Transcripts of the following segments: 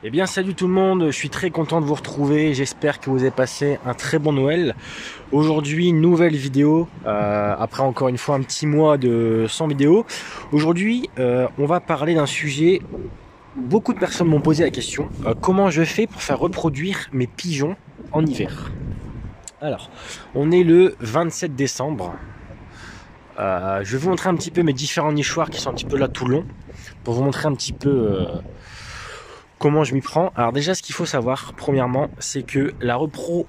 Eh bien salut tout le monde, je suis très content de vous retrouver, j'espère que vous avez passé un très bon Noël. Aujourd'hui, nouvelle vidéo, après encore une fois un petit mois sans vidéo. Aujourd'hui, on va parler d'un sujet, beaucoup de personnes m'ont posé la question, comment je fais pour faire reproduire mes pigeons en hiver? Alors, on est le 27 décembre, je vais vous montrer un petit peu mes différents nichoirs qui sont un petit peu là tout le long, pour vous montrer un petit peu... comment je m'y prends? Alors déjà, ce qu'il faut savoir, premièrement, c'est que la repro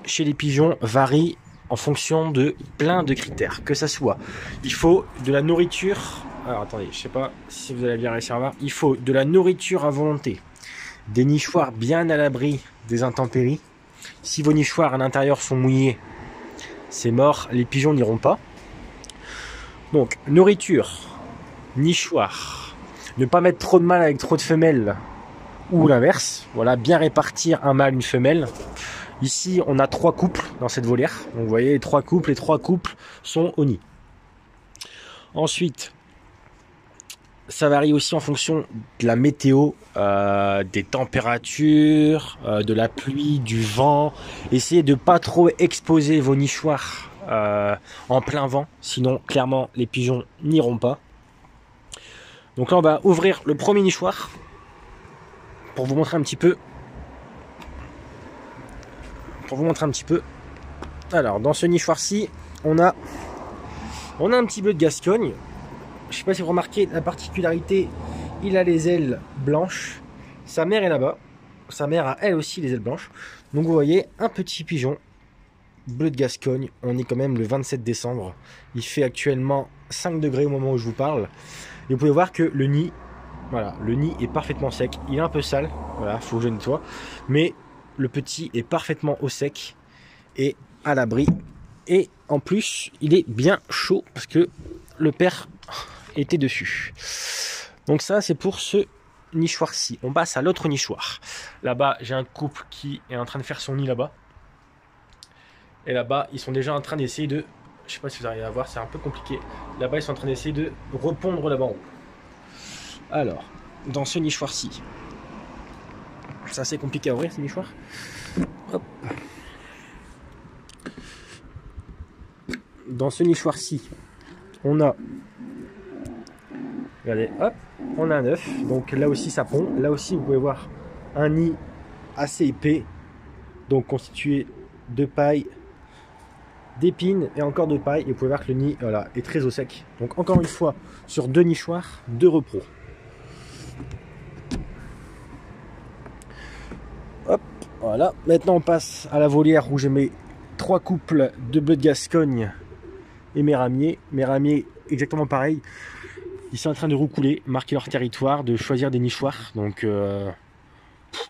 chez les pigeons varie en fonction de plein de critères. Que ça soit, il faut de la nourriture. Alors attendez, je sais pas si vous allez bien réussir à voir. Il faut de la nourriture à volonté, des nichoirs bien à l'abri des intempéries. Si vos nichoirs à l'intérieur sont mouillés, c'est mort, les pigeons n'iront pas. Donc nourriture, nichoir, ne pas mettre trop de mâles avec trop de femelles, ou l'inverse, voilà, bien répartir un mâle, une femelle. Ici, on a 3 couples dans cette volière. Donc, vous voyez, les 3 couples sont au nid. Ensuite, ça varie aussi en fonction de la météo, des températures, de la pluie, du vent. Essayez de pas trop exposer vos nichoirs en plein vent, sinon, clairement, les pigeons n'iront pas. Donc là, on va ouvrir le premier nichoir pour vous montrer un petit peu. Alors, dans ce nichoir-ci, on a un petit bleu de Gascogne. Je sais pas si vous remarquez la particularité, il a les ailes blanches. Sa mère est là-bas. Sa mère a elle aussi les ailes blanches. Donc vous voyez, un petit pigeon bleu de Gascogne. On est quand même le 27 décembre. Il fait actuellement 5 degrés au moment où je vous parle. Et vous pouvez voir que le nid, voilà, le nid est parfaitement sec. Il est un peu sale, voilà, faut que je nettoie. Mais le petit est parfaitement au sec et à l'abri. Et en plus, il est bien chaud parce que le père était dessus. Donc ça, c'est pour ce nichoir-ci. On passe à l'autre nichoir. Là-bas, j'ai un couple qui est en train de faire son nid là-bas. Et là-bas, ils sont déjà en train d'essayer de... Je sais pas si vous arrivez à voir, c'est un peu compliqué. Là-bas, ils sont en train d'essayer de repondre là-bas en haut. Alors, dans ce nichoir-ci, c'est assez compliqué à ouvrir ce nichoir. Hop. Dans ce nichoir-ci, on a... Regardez, hop, on a un œuf. Donc là aussi, ça pond. Là aussi, vous pouvez voir un nid assez épais. Donc constitué de paille, d'épines et encore de paille. Et vous pouvez voir que le nid, voilà, est très au sec. Donc encore une fois, sur 2 nichoirs, 2 repros. Hop, voilà. Maintenant, on passe à la volière où j'ai mes 3 couples de bleu de Gascogne et mes ramiers. Mes ramiers, exactement pareil. Ils sont en train de roucouler, marquer leur territoire, de choisir des nichoirs. Donc,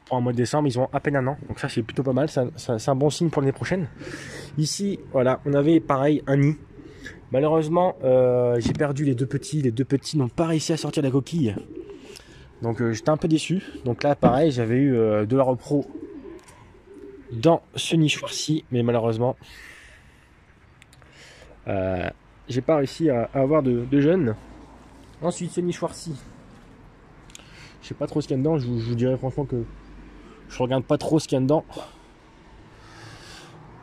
pour un mois de décembre, ils ont à peine un an. Donc ça, c'est plutôt pas mal. C'est un bon signe pour l'année prochaine. Ici, voilà, on avait pareil un nid. Malheureusement, j'ai perdu les deux petits. Les deux petits n'ont pas réussi à sortir de la coquille. Donc, j'étais un peu déçu. Donc là, pareil, j'avais eu de la repro dans ce nichoir-ci. Mais malheureusement, j'ai pas réussi à avoir de jeunes. Ensuite, ce nichoir-ci, je sais pas trop ce qu'il y a dedans. Je vous dirais franchement que je regarde pas trop ce qu'il y a dedans.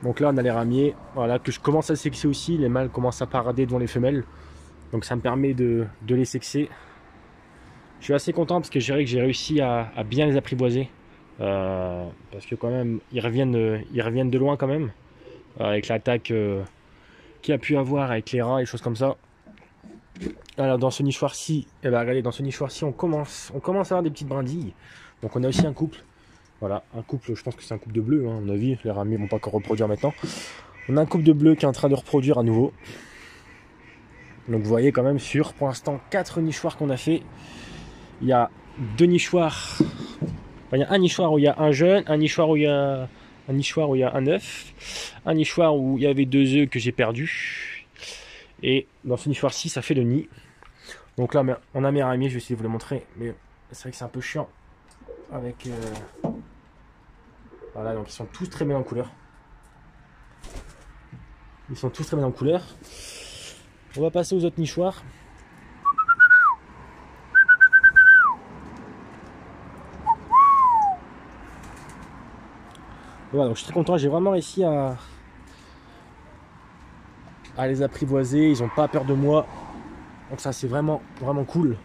Donc là, on a les ramiers, voilà, que je commence à sexer aussi. Les mâles commencent à parader devant les femelles. Donc ça me permet de les sexer. Je suis assez content parce que je dirais que j'ai réussi à bien les apprivoiser. Parce que quand même, ils reviennent de loin quand même. Avec l'attaque qu'il y a pu avoir avec les rats et choses comme ça. Alors dans ce nichoir-ci, eh ben, regardez, dans ce nichoir-ci, on commence à avoir des petites brindilles. Donc on a aussi un couple. Voilà, un couple, je pense que c'est un couple de bleus, hein, à mon avis. Les ramiers vont pas encore reproduire maintenant. On a un couple de bleus qui est en train de reproduire à nouveau. Donc vous voyez quand même sur, pour l'instant, 4 nichoirs qu'on a fait. Il y a 2 nichoirs. Enfin, il y a un nichoir où il y a un jeune, un nichoir où il y a un œuf, un nichoir où il y avait 2 œufs que j'ai perdus. Et dans ce nichoir-ci, ça fait le nid. Donc là, on a mes ramiers, je vais essayer de vous les montrer. Mais c'est vrai que c'est un peu chiant. Avec... Voilà, donc ils sont tous très bien en couleur. On va passer aux autres nichoirs. Voilà, donc je suis très content, j'ai vraiment réussi à les apprivoiser, ils n'ont pas peur de moi. Donc ça c'est vraiment cool.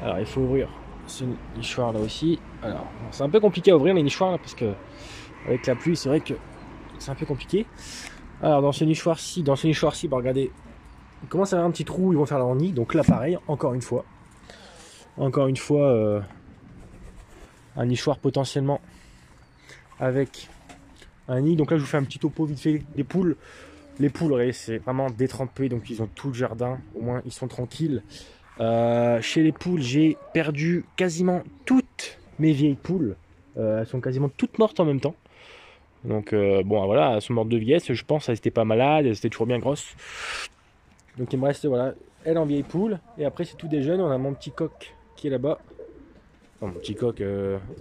Alors il faut ouvrir ce nichoir là aussi. Alors c'est un peu compliqué à ouvrir les nichoirs là, parce que avec la pluie c'est vrai que c'est un peu compliqué. Alors dans ce nichoir-ci, bah, regardez, il commence à avoir un petit trou où ils vont faire leur nid. Donc là pareil, encore une fois, un nichoir potentiellement avec un nid. Donc là je vous fais un petit topo vite fait des poules. Les poules, regardez, c'est vraiment détrempé, donc ils ont tout le jardin, au moins ils sont tranquilles. Chez les poules, j'ai perdu quasiment toutes mes vieilles poules. Elles sont quasiment toutes mortes en même temps. Donc bon, voilà, elles sont mortes de vieillesse, je pense, elles étaient pas malades, elles étaient toujours bien grosses. Donc il me reste, voilà, elle en vieille poule. Et après, c'est tout des jeunes, on a mon petit coq qui est là-bas. Enfin, mon petit coq,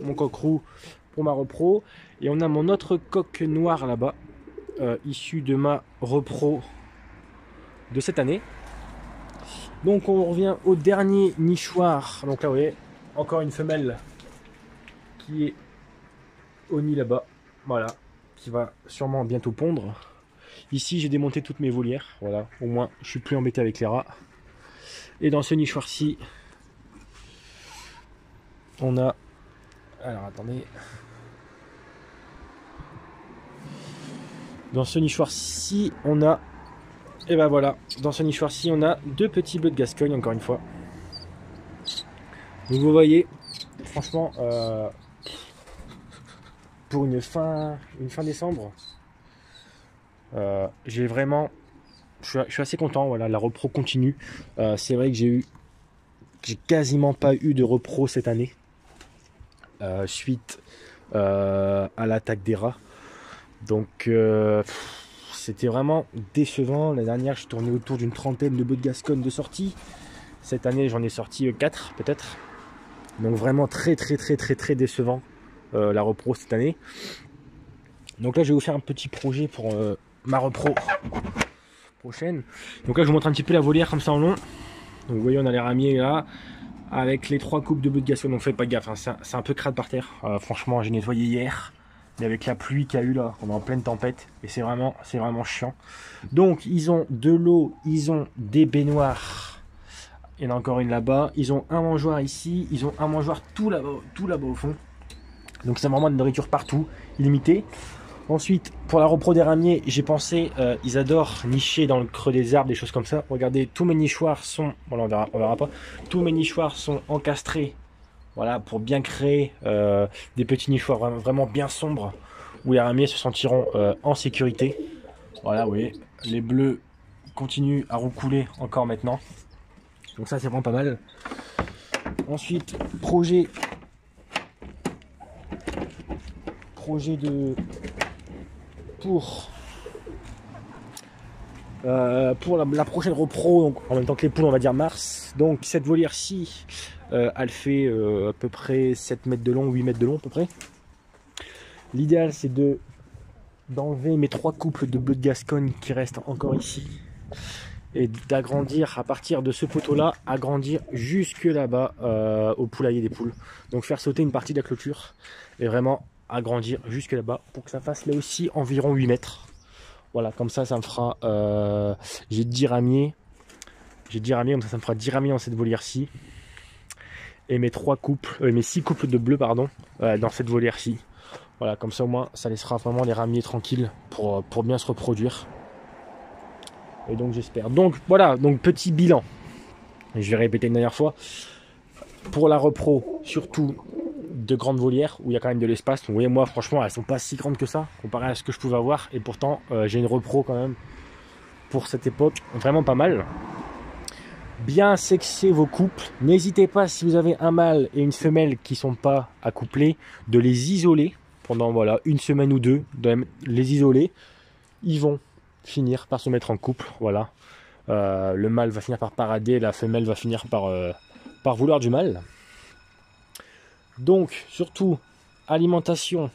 mon coq roux pour ma repro. Et on a mon autre coq noir là-bas. Issu de ma repro de cette année. Donc on revient au dernier nichoir. Donc là vous voyez, encore une femelle qui est au nid là-bas. Voilà, qui va sûrement bientôt pondre. Ici j'ai démonté toutes mes volières. Voilà, au moins je suis plus embêté avec les rats. Et dans ce nichoir-ci, on a... Alors attendez... Dans ce nichoir-ci, on a... Et ben voilà, dans ce nichoir-ci, on a deux petits bleus de Gascogne, encore une fois. Donc vous voyez, franchement, pour une fin décembre, j'ai vraiment... Je suis assez content, voilà, la repro continue. C'est vrai que j'ai quasiment pas eu de repro cette année. Suite à l'attaque des rats. Donc c'était vraiment décevant. La dernière, je tournais autour d'une trentaine de bœufs de Gascogne de sortie. Cette année, j'en ai sorti 4 peut-être. Donc vraiment très décevant la repro cette année. Donc là, je vais vous faire un petit projet pour ma repro prochaine. Donc là, je vous montre un petit peu la volière comme ça en long. Donc vous voyez, on a les ramiers là, avec les 3 coupes de bœufs de Gascogne. Donc faites pas gaffe, hein, c'est un peu crade par terre. Franchement, j'ai nettoyé hier. Mais avec la pluie qu'il y a eu là, on est en pleine tempête et c'est vraiment chiant. Donc ils ont de l'eau, ils ont des baignoires. Il y en a encore une là-bas. Ils ont un mangeoire ici, ils ont un mangeoire tout là-bas au fond. Donc c'est vraiment de nourriture partout, illimité. Ensuite, pour la repro des ramiers, j'ai pensé, ils adorent nicher dans le creux des arbres, des choses comme ça. Regardez, tous mes nichoirs sont, bon là on verra pas, tous mes nichoirs sont encastrés. Voilà, pour bien créer des petits nichoirs vraiment bien sombres où les ramiers se sentiront en sécurité. Voilà, vous voyez, les bleus continuent à roucouler encore maintenant. Donc ça, c'est vraiment pas mal. Ensuite, projet pour la prochaine repro, donc en même temps que les poules, on va dire mars. Donc cette volière-ci, elle fait à peu près 7 mètres de long, 8 mètres de long à peu près. L'idéal c'est d'enlever mes 3 couples de bœufs de Gascogne qui restent encore ici. Et d'agrandir à partir de ce poteau-là, agrandir jusque là-bas au poulailler des poules. Donc faire sauter une partie de la clôture et vraiment agrandir jusque là-bas pour que ça fasse là aussi environ 8 mètres. Voilà, comme ça, ça me fera... j'ai 10 ramiers. Comme ça me fera 10 ramiers dans cette volière-ci. Et mes 6 couples de bleus, pardon, dans cette volière-ci. Voilà, comme ça au moins, ça laissera vraiment les ramiers tranquilles pour bien se reproduire. Et donc j'espère. Donc voilà, donc petit bilan. Et je vais répéter une dernière fois. Pour la repro, surtout de grandes volières où il y a quand même de l'espace. Vous voyez, moi franchement, elles sont pas si grandes que ça comparé à ce que je pouvais avoir. Et pourtant, j'ai une repro quand même pour cette époque vraiment pas mal. Bien sexer vos couples. N'hésitez pas, si vous avez un mâle et une femelle qui sont pas accouples, de les isoler pendant voilà une semaine ou deux, de les isoler. Ils vont finir par se mettre en couple. Voilà, le mâle va finir par parader, la femelle va finir par vouloir du mâle. Donc surtout alimentation,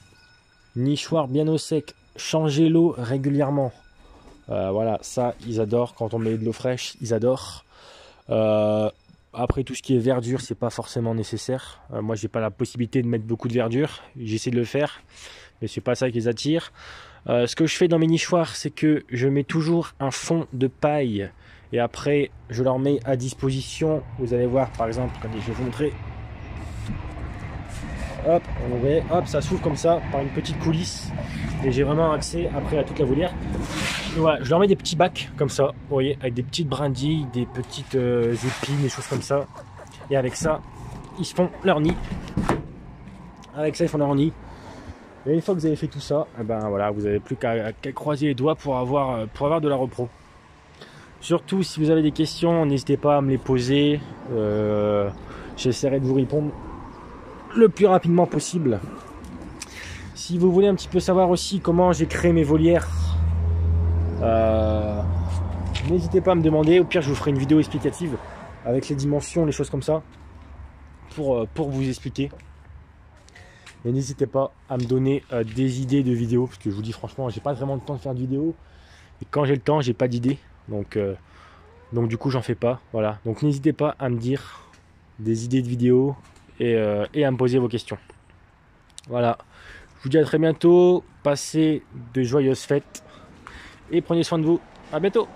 nichoir bien au sec, changer l'eau régulièrement. Voilà, ça ils adorent quand on met de l'eau fraîche, ils adorent. Après, tout ce qui est verdure, c'est pas forcément nécessaire. Moi, j'ai pas la possibilité de mettre beaucoup de verdure. J'essaie de le faire, mais c'est pas ça qui les attire. Ce que je fais dans mes nichoirs, c'est que je mets toujours un fond de paille. Et après, je leur mets à disposition. Vous allez voir, par exemple, quand je vais vous montrer. Hop, on voit, hop, ça s'ouvre comme ça, par une petite coulisse. Et j'ai vraiment accès après à toute la volière. Et voilà, je leur mets des petits bacs comme ça, vous voyez, avec des petites brindilles, des petites épines, des choses comme ça. Et avec ça, ils se font leur nid. Avec ça, ils font leur nid. Et une fois que vous avez fait tout ça, eh ben voilà, vous n'avez plus qu'à croiser les doigts pour avoir de la repro. Surtout si vous avez des questions, n'hésitez pas à me les poser. J'essaierai de vous répondre le plus rapidement possible. Si vous voulez un petit peu savoir aussi comment j'ai créé mes volières, n'hésitez pas à me demander. Au pire, je vous ferai une vidéo explicative avec les dimensions, les choses comme ça, pour vous expliquer. Et n'hésitez pas à me donner des idées de vidéos, parce que je vous dis franchement, j'ai pas vraiment le temps de faire de vidéos. Et quand j'ai le temps, j'ai pas d'idées. Donc du coup, j'en fais pas. Voilà. Donc n'hésitez pas à me dire des idées de vidéos et à me poser vos questions. Voilà. Je vous dis à très bientôt. Passez de joyeuses fêtes et prenez soin de vous. À bientôt.